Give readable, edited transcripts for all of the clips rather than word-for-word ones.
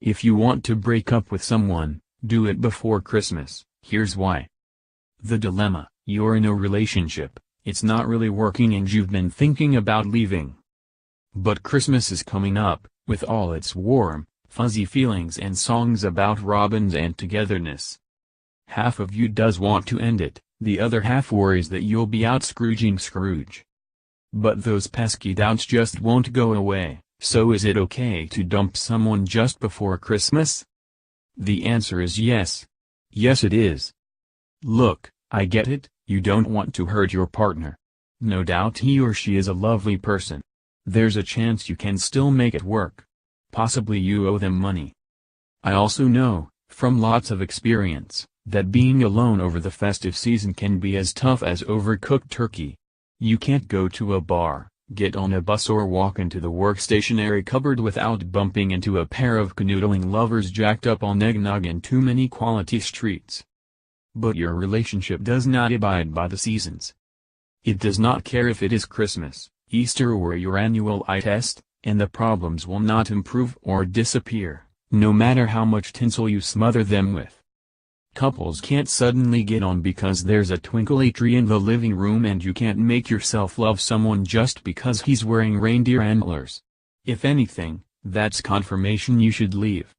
If you want to break up with someone, do it before Christmas. Here's why. The dilemma: you're in a relationship, it's not really working and you've been thinking about leaving. But Christmas is coming up, with all its warm, fuzzy feelings and songs about robins and togetherness. Half of you does want to end it, the other half worries that you'll be out-Scrooging Scrooge. But those pesky doubts just won't go away, so is it okay to dump someone just before Christmas? The answer is yes. Yes it is. Look, I get it, you don't want to hurt your partner. No doubt he or she is a lovely person. There's a chance you can still make it work. Possibly you owe them money. I also know, from lots of experience, that being alone over the festive season can be as tough as overcooked turkey. You can't go to a bar, get on a bus or walk into the work stationery cupboard without bumping into a pair of canoodling lovers jacked up on eggnog in too many quality streets. But your relationship does not abide by the seasons. It does not care if it is Christmas, Easter or your annual eye test, and the problems will not improve or disappear, no matter how much tinsel you smother them with. Couples can't suddenly get on because there's a twinkly tree in the living room, and you can't make yourself love someone just because he's wearing reindeer antlers. If anything, that's confirmation you should leave.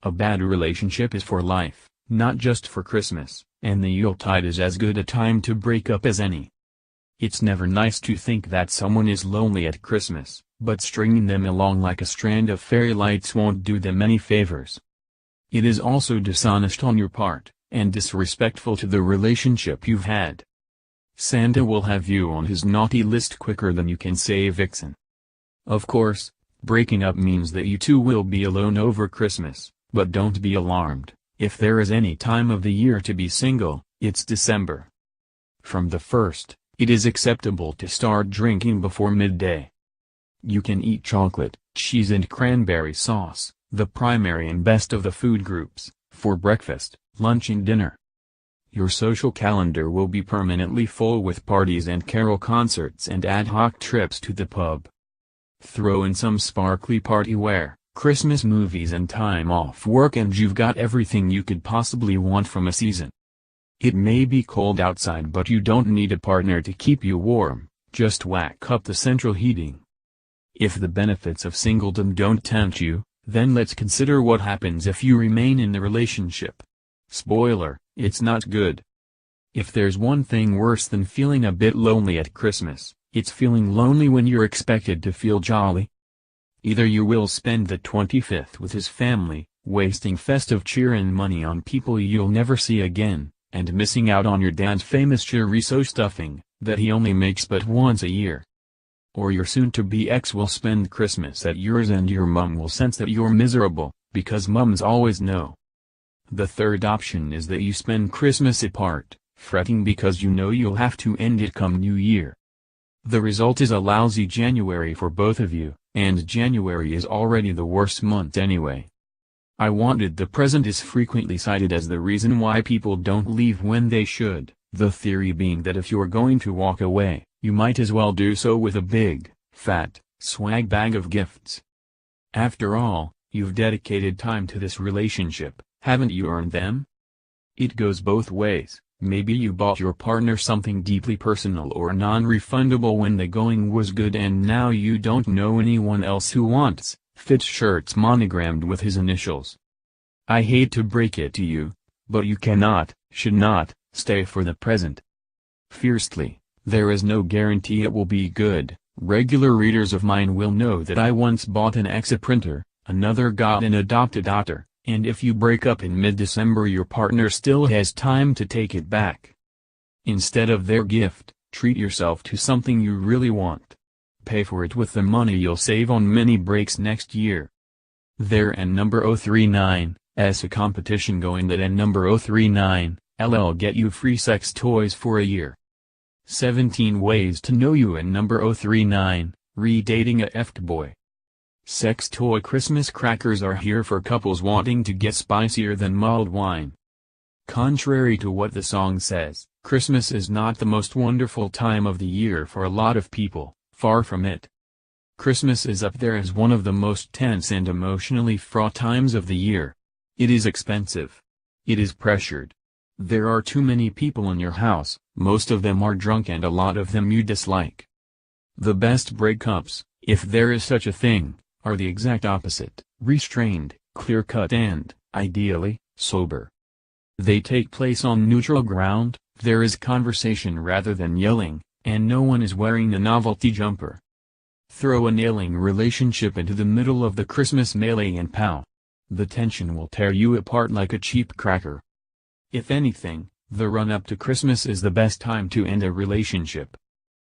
A bad relationship is for life, not just for Christmas, and the Yuletide is as good a time to break up as any. It's never nice to think that someone is lonely at Christmas, but stringing them along like a strand of fairy lights won't do them any favors. It is also dishonest on your part, and disrespectful to the relationship you've had. Santa will have you on his naughty list quicker than you can say Vixen. Of course, breaking up means that you two will be alone over Christmas, but don't be alarmed. If there is any time of the year to be single, it's December. From the 1st, it is acceptable to start drinking before midday. You can eat chocolate, cheese and cranberry sauce, the primary and best of the food groups, for breakfast, lunch and dinner. Your social calendar will be permanently full with parties and carol concerts and ad hoc trips to the pub. Throw in some sparkly party wear, Christmas movies and time off work, and you've got everything you could possibly want from a season. It may be cold outside, but you don't need a partner to keep you warm, just whack up the central heating. If the benefits of singledom don't tempt you, then let's consider what happens if you remain in the relationship. Spoiler, it's not good. If there's one thing worse than feeling a bit lonely at Christmas, it's feeling lonely when you're expected to feel jolly. Either you will spend the 25th with his family, wasting festive cheer and money on people you'll never see again, and missing out on your dad's famous chorizo stuffing, that he only makes but once a year. Or your soon-to-be ex will spend Christmas at yours and your mum will sense that you're miserable, because mums always know. The third option is that you spend Christmas apart, fretting because you know you'll have to end it come New Year. The result is a lousy January for both of you, and January is already the worst month anyway. I wanted the present is frequently cited as the reason why people don't leave when they should, the theory being that if you're going to walk away, you might as well do so with a big, fat, swag bag of gifts. After all, you've dedicated time to this relationship, haven't you earned them? It goes both ways. Maybe you bought your partner something deeply personal or non-refundable when the going was good, and now you don't know anyone else who wants fit shirts monogrammed with his initials. I hate to break it to you, but you cannot, should not, stay for the present. Fiercely, there is no guarantee it will be good. Regular readers of mine will know that I once bought an Exa printer, another got an adopted daughter, and if you break up in mid-December your partner still has time to take it back. Instead of their gift, treat yourself to something you really want. Pay for it with the money you'll save on mini breaks next year. There and number 039, as a competition going that and number 039, LL get you free sex toys for a year. 17 ways to know you and number 039, re-dating a effed boy. Sex toy Christmas crackers are here for couples wanting to get spicier than mulled wine. Contrary to what the song says, Christmas is not the most wonderful time of the year for a lot of people, far from it. Christmas is up there as one of the most tense and emotionally fraught times of the year. It is expensive. It is pressured. There are too many people in your house, most of them are drunk and a lot of them you dislike. The best breakups, if there is such a thing, are the exact opposite, restrained, clear-cut and, ideally, sober. They take place on neutral ground, there is conversation rather than yelling, and no one is wearing a novelty jumper. Throw a ailing relationship into the middle of the Christmas melee and pow! The tension will tear you apart like a cheap cracker. If anything, the run-up to Christmas is the best time to end a relationship.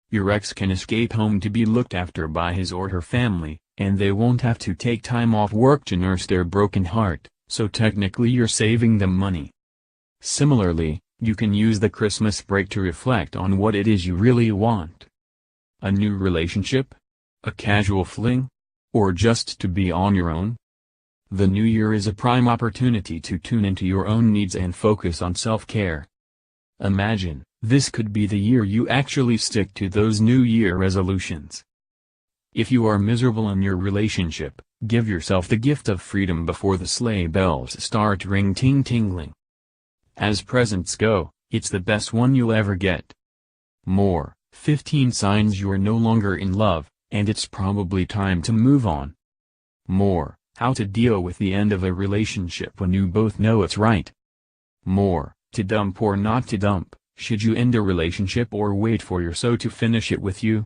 Your ex can escape home to be looked after by his or her family, and they won't have to take time off work to nurse their broken heart, so technically you're saving them money. Similarly, you can use the Christmas break to reflect on what it is you really want. A new relationship? A casual fling? Or just to be on your own? The new year is a prime opportunity to tune into your own needs and focus on self-care. Imagine, this could be the year you actually stick to those New Year resolutions. If you are miserable in your relationship, give yourself the gift of freedom before the sleigh bells start tingling. As presents go, it's the best one you'll ever get. More, 15 signs you're no longer in love, and it's probably time to move on. More, how to deal with the end of a relationship when you both know it's right. More, to dump or not to dump, should you end a relationship or wait for your soul to finish it with you?